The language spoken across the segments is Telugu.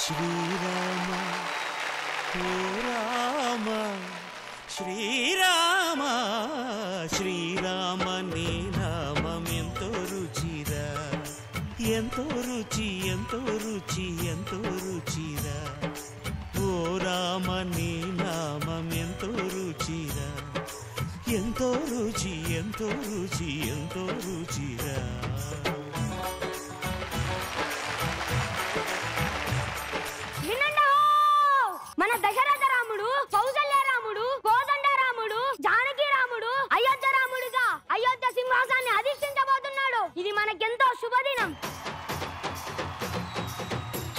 శ్రీరామ ఓ రామ శ్రీరామ శ్రీరామ నీ నామం ఎంతో రుచిరా ఎంతో రుచి ఎంతో రుచి ఎంతో రుచిరా ఓ రామ నీ నామం ఎంతో రుచిరా ఎంతో రుచి ఎంతో రుచి ఎంతో రుచిరా మన దశరథ రాముడు కౌసల్య రాముడు కోదండ రాముడు జానకి రాముడు అయోధ్య రాముడిగా అయోధ్య సింహాసాన్ని అధిష్ఠించబోతున్నాడు. ఇది మనకెంతో శుభదినం.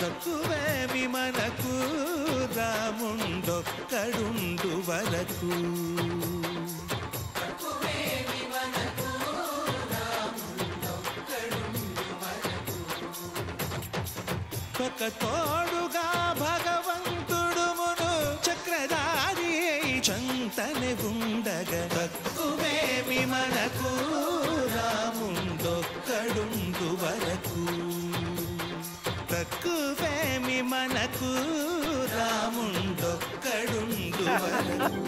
తక్కువేమి మనకు రాముండొక్కడుండు వరకు ఒక తోడుగా భగవంతుడు మును చక్రధారి చంతనే ఉండగా తక్కువేమి మనకు రాముండొక్కడుండు వరకు తక్కువేమి మనకు రాముండొక్కడుండు వరకు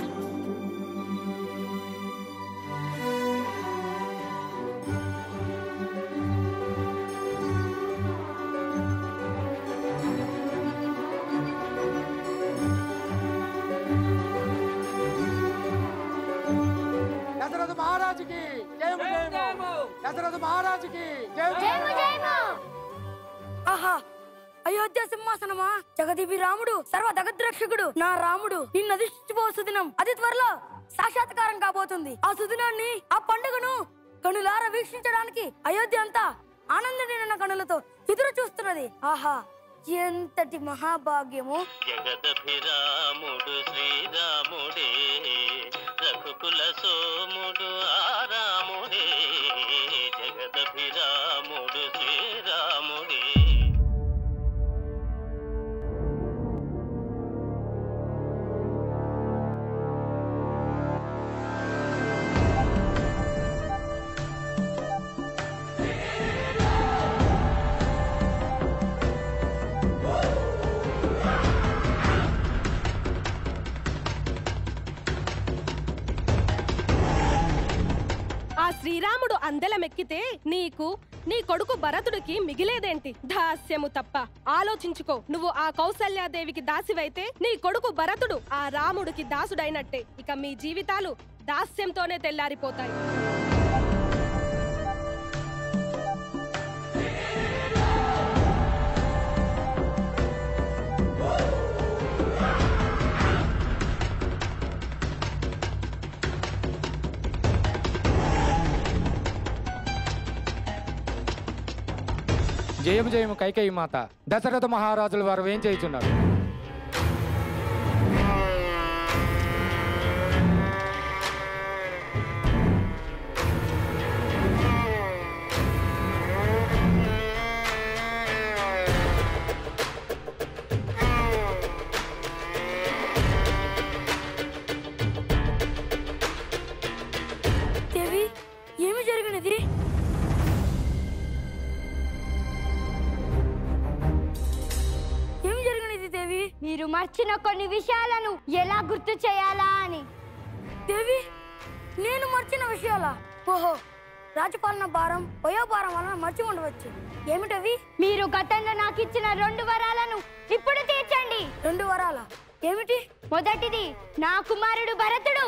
महाराज की जय दशरथ महाराज की जय ఆహా అయోధ్య సింహాసనమా జగదీవి రాముడు సర్వ జగద్రక్షకుడు నా రాముడు నిన్ను అధిష్ఠించబో సుదినం అతి త్వరలో సాక్షాత్కారం కాబోతుంది. ఆ సుదినాన్ని ఆ పండుగను కనులారా వీక్షించడానికి అయోధ్య అంతా ఆనంద నిండిన కనులతో ఎదురు చూస్తున్నది. ఆహా ఎంతటి మహాభాగ్యము. జగదభిరాముడు శ్రీరాముడే రఘుకుల సోముడు ఆరాముడే జగదభిరాముడు శ్రీరాముడే. శ్రీరాముడు అందెలమెక్కితే నీకు నీ కొడుకు భరతుడికి మిగిలేదేంటి? దాస్యము తప్ప. ఆలోచించుకో. నువ్వు ఆ కౌసల్యాదేవికి దాసివైతే నీ కొడుకు భరతుడు ఆ రాముడికి దాసుడైనట్టే. ఇక మీ జీవితాలు దాస్యంతోనే తెల్లారిపోతాయి. జయము జయము కైకేయి మాత. దశరథ మహారాజుల వారు ఏం చేయుచున్నారు? దేవి ఏమి జరిగినది? మీరు మర్చిన కొన్ని విషయాలను ఎలా గుర్తు చేయాలా అని. దేవి నేను మర్చిన విషయాలా? ఓహో, రాజపాలన భారం వయోభారం వలన మర్చి ఉండవచ్చు. ఏమిటవి? మీరు గతంలో నాకు ఇచ్చిన 2 వరాలను ఇప్పుడు తీర్చండి. 2 వరాలా? ఏమిటి? మొదటిది, నా కుమారుడు భరతుడు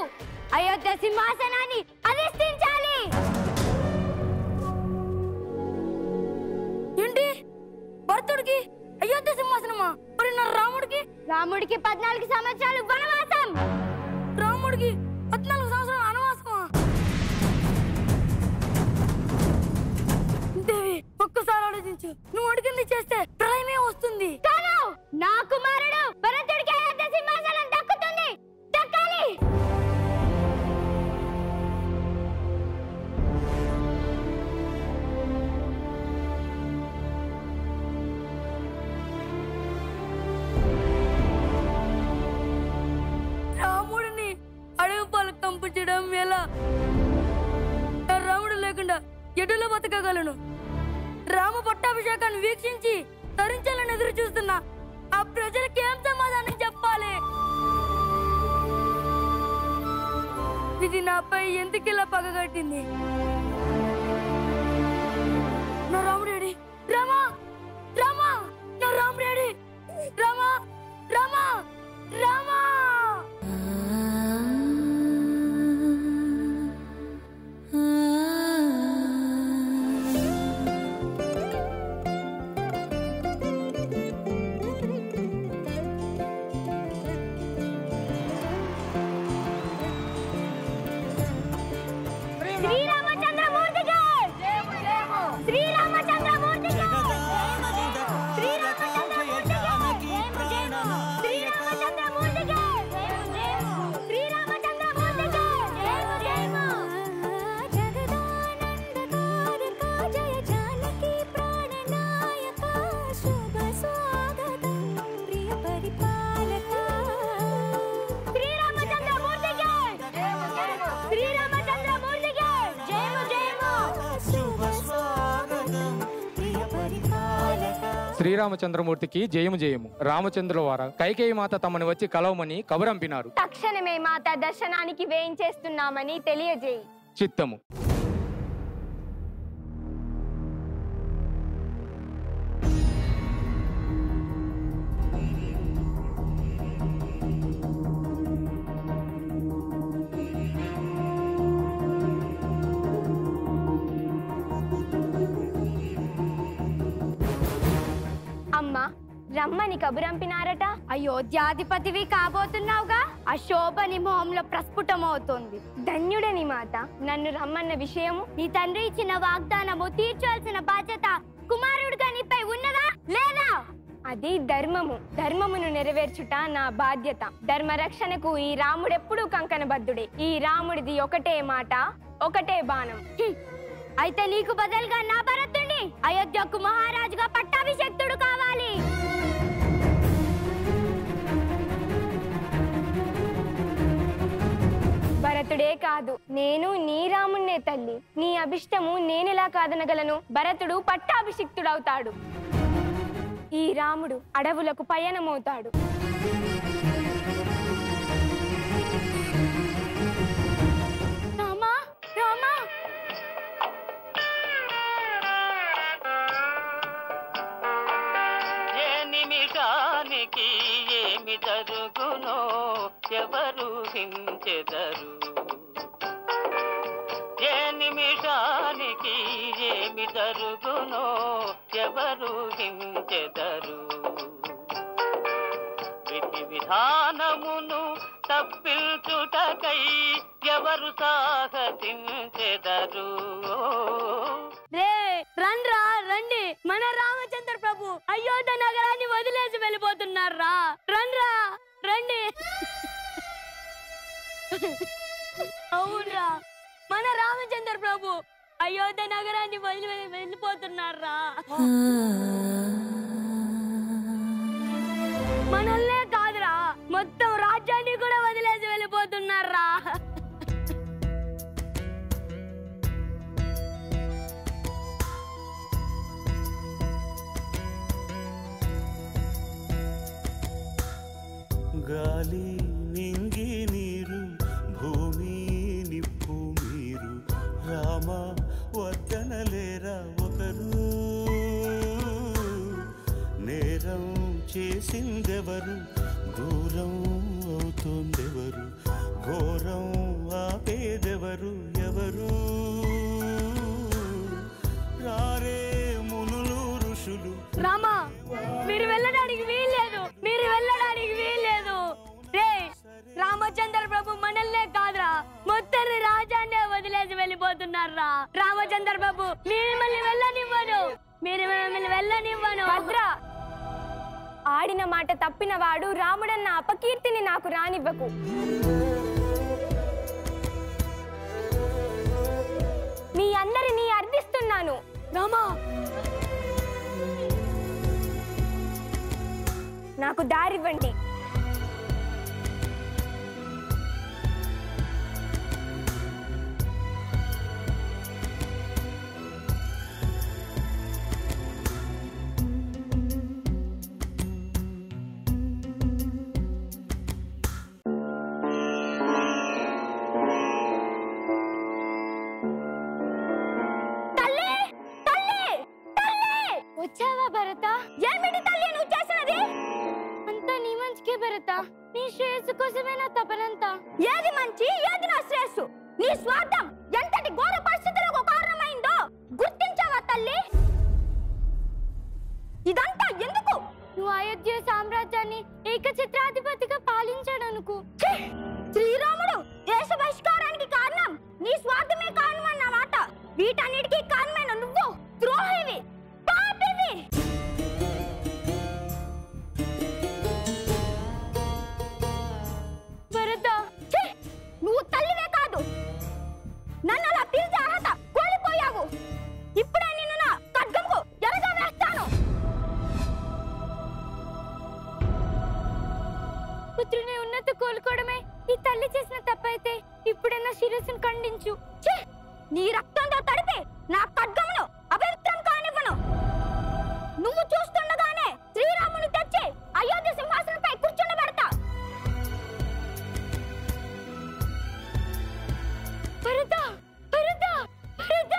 అయోధ్య సింహాసనాన్ని అధిష్ఠించాలి. ఏంటి? భరతుడికి అయోధ్య సింహాసనమా? మరి నా రాముడికి 14 సంవత్సరాలు వనవాసం. రాముడికి 14 సంవత్సరాలు వనవాసమా? దేవి ఒక్కసారి ఆలోచించు. నువ్వు అడిగింది చేస్తే ప్రళయమే వస్తుంది. కాదు, నా కుమారుడు భరతుడికి అయోధ్య సింహాసనం దక్కుతుంది. దక్కాలి. కంపించడం ఎలా? రాముడు లేకుండా ఎటులో బతకగలను? రామ పట్టాభిషేకాన్ని వీక్షించి తరించాలని ఎదురు చూస్తున్నా ఆ ప్రజలకి ఏం సమాధానం చెప్పాలి? ఇది నాపై ఎందుకు ఇలా పగగట్టింది? నా రాముడేడి? రామా రామా, నా రాముడేడి? రామా రామా రామా. శ్రీరామచంద్రమూర్తికి జయము జయము. రామచంద్రుల వార కైకేయి మాత తమని వచ్చి కలవమని కబురంపినారు. తక్షణమే మాత దర్శనానికి వేయించేస్తున్నామని తెలియజేయి. చిత్తము. అమ్మా, రమ్మని కబురంపినారట. అయోధ్యాధిపతివి కాబోతున్నావుగా. ఆ శోభని మొహంలో ప్రస్ఫుటమవుతోంది. ధన్యుడని మాత. నన్ను రమ్మన్న విషయము, నీ తండ్రి ఇచ్చిన వాగ్దానము తీర్చాల్సిన బాధ్యత కుమారుడుగా నీపై ఉన్నదా లేదా? అది ధర్మము. ధర్మమును నెరవేర్చుట నా బాధ్యత. ధర్మ రక్షణకు ఈ రాముడెప్పుడూ కంకణబద్ధుడే. ఈ రాముడిది ఒకటే మాట, ఒకటే బాణం. అయితే నీకు బదులుగా నా భరతుడిని అయోధ్యకు మహారాజుగా పట్టాభిషేక్తుడు కావాలి. భరతుడే కాదు, నేను నీ రాముణ్ణే తల్లి. నీ అభిష్టము నేనెలా కాదనగలను? భరతుడు పట్టాభిషిక్తుడవుతాడు. ఈ రాముడు అడవులకు పయనమవుతాడు. రామా రామా, నిమిషానికి ఏమి జరుగునో ఎవరు హించెదరు. ఏ నిమిషానికి ఏమి జరుగునో ఎవరు హించెదరు. విధి విధానమును తప్పించుటకై ఎవరు సాహసించెదరు. రండ్రా రండి, మన రామచంద్ర ప్రభు అయోధ్య నగరాన్ని వదిలేసి వెళ్ళిపోతున్నారా. రండ్రా రండి. అవునరా, మన రామచంద్ర ప్రభు అయోధ్య నగరాన్ని వదిలి వెళ్ళిపోతున్నారా. మనల్నే కాదురా, మొత్తం రాజ్యాన్ని కూడా వదిలేసి వెళ్ళిపోతున్నారా. గాలి నింగి నీరు భూమి నిప్పు మీరు రామ వద్దనలేరా ఒకరు. నేరం చేసిందెవరు, దూరం అవుతోందెవరు, ఘోరం ఆపేదెవరు ఎవరు. రారే మునులు ఋషులు. రామా, మీరు వెళ్ళడానికి వీల్లేదు, మీరు వెళ్ళడానికి వీల్లేదు. రే రామచంద్ర ప్రభు మనల్నే కాదురా, మొత్తం రాజ్యాన్ని వదిలేసి వెళ్ళిపోతున్నారా. రామచంద్ర ప్రభు మిమ్మల్ని వెళ్ళనివ్వను, మీరు మిమ్మల్ని వెళ్ళనివ్వను. భద్ర, ఆడిన మాట తప్పిన వాడు రాముడన్న అపకీర్తిని నాకు రానివ్వకు. మీ అందరినీ అర్థిస్తున్నాను. రామా, నాకు దారివ్వండి. వచ్చావా భరత? ఏమిటి తల్లి నువ్వు చేసినది? అంతా నీ మంచికే భరత. నీ శ్రేయస్సు కోసమే నా తపనంతా. ఏది మంచి ఏది నా శ్రేయస్సు? నీ స్వార్థం ఎంతటి ఘోర పరిస్థితులకు కారణమైందో గుర్తించావా తల్లి? ఇదంతా ఎందుకు? నువ్వు అయోధ్య సామ్రాజ్యాన్ని ఏకఛత్రాధిపతిగా పాలించాడనుకో. శ్రీరాముడు దేశ బహిష్కారానికి కారణం నీ స్వార్థమే కారణమన్నమాట. వీటన్నిటికీ కారణమైన నువ్వు ద్రోహివి, పాపివి. భరత, నువ్వు తల్లివే కాదు, నన్ను అలా పిలిచే అర్హత కోల్పోయావు. ఇప్పుడే నిన్ను నా ఖడ్గంకు ఎరగా వేస్తాను. పుత్రుని ఉన్నత కోలుకోవడమే ఈ తల్లి చేసిన తప్పైతే ఇప్పుడైనా శిరస్సును ఖండించు. నీ రక్తంతో తడిపి నా ఖడ్గమును అపవిత్రం కానివ్వను. నువ్వు చూస్తుండగానే శ్రీరాముని తెచ్చి అయోధ్య సింహాసనంపై కూర్చుండబెడతా. భరత, భరత, భరత.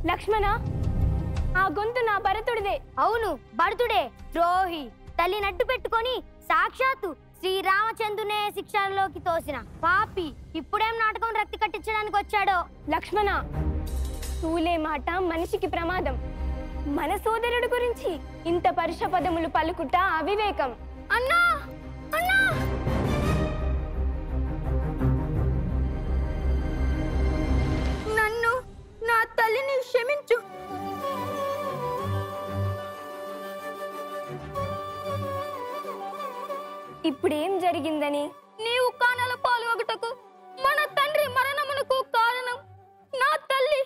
లక్ష్మణ, ఆ గొంతు నా భరతుడిదే. అవును, భరతుడే ద్రోహి. తల్లి నట్టు పెట్టుకొని సాక్షాత్తు శ్రీరామచంద్రునే శిక్షలోకి తోసిన పాపి. ఇప్పుడేం నాటకం రక్తి కట్టించడానికి వచ్చాడో. లక్ష్మణ, తూలే మాట మనిషికి ప్రమాదం. మన సోదరుడు గురించి ఇంత పరుష పదములు పలుకుట అవివేకం. అన్నా, అన్నా, నన్ను, నా తల్లిని క్షమించు. ఇప్పుడేం జరిగిందని? నీవు కానల పాల్గొగుటకు మన తండ్రి మరణమునకు కారణం నా తల్లి.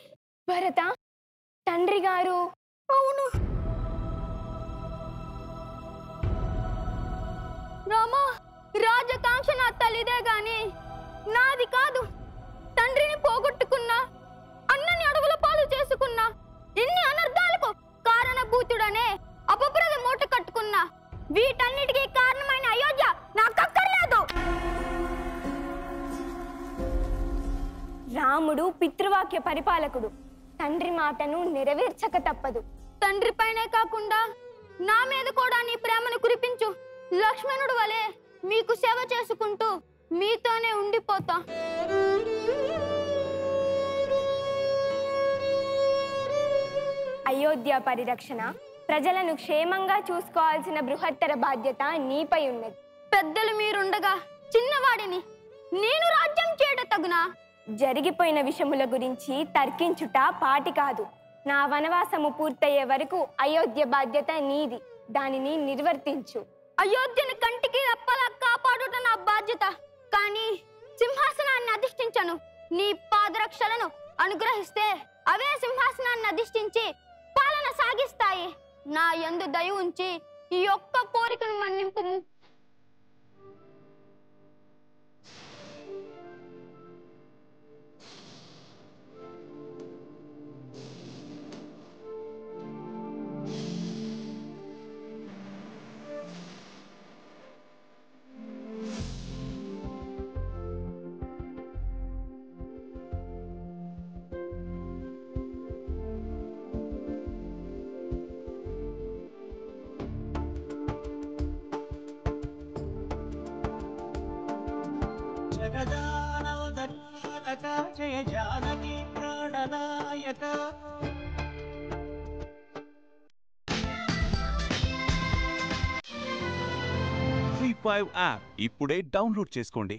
భరత, తండ్రి గారు? అవును రామా, రాజకాంక్ష నా తల్లిదే గాని నాది కాదు. తండ్రిని పోగొట్టుకున్నా, అన్నని అడుగుల పాలు చేసుకున్నా, ఇన్ని అనర్థాలకు కారణభూతుడనే అపప్రద మూట కట్టుకున్నా. వీటన్నిటికీ కారణమైన అయోధ్య నాకక్కర్లేదు. రాముడు పితృవాక్య పరిపాలకుడు. తండ్రి మాటను నెరవేర్చక తప్పదు. తండ్రి పైనే కాకుండా నా మీద కూడా నీ ప్రేమను కురిపించు. లక్ష్మణుడు వలె మీకు సేవ చేసుకుంటూ మీతోనే ఉండిపోతా. అయోధ్య పరిరక్షణ, ప్రజలను క్షేమంగా చూసుకోవాల్సిన బృహత్తర బాధ్యత నీపై ఉన్నది. పెద్దలు మీరుండగా చిన్నవాడిని నేను రాజ్యం చేయట తగునా? జరిగిపోయిన విషయముల గురించి తర్కించుట పాటి కాదు. నా వనవాసము పూర్తయ్యే వరకు అయోధ్య బాధ్యత నీది. దానిని నిర్వర్తించు. అయోధ్యను కంటికి రెప్పలా కాపాడుట నా బాధ్యత. కానీ సింహాసనాన్ని అధిష్ఠించను. నీ పాదరక్షలను అనుగ్రహిస్తే అవే సింహాసనాన్ని అధిష్ఠించి పాలన సాగిస్తాయి. నా యందు దయ ఉంచి ఈ ఒక్క కోరికను మన్నింపుము. జయ జానకి ప్రాణనాయక. V5 యాప్ ఇప్పుడే డౌన్లోడ్ చేసుకోండి.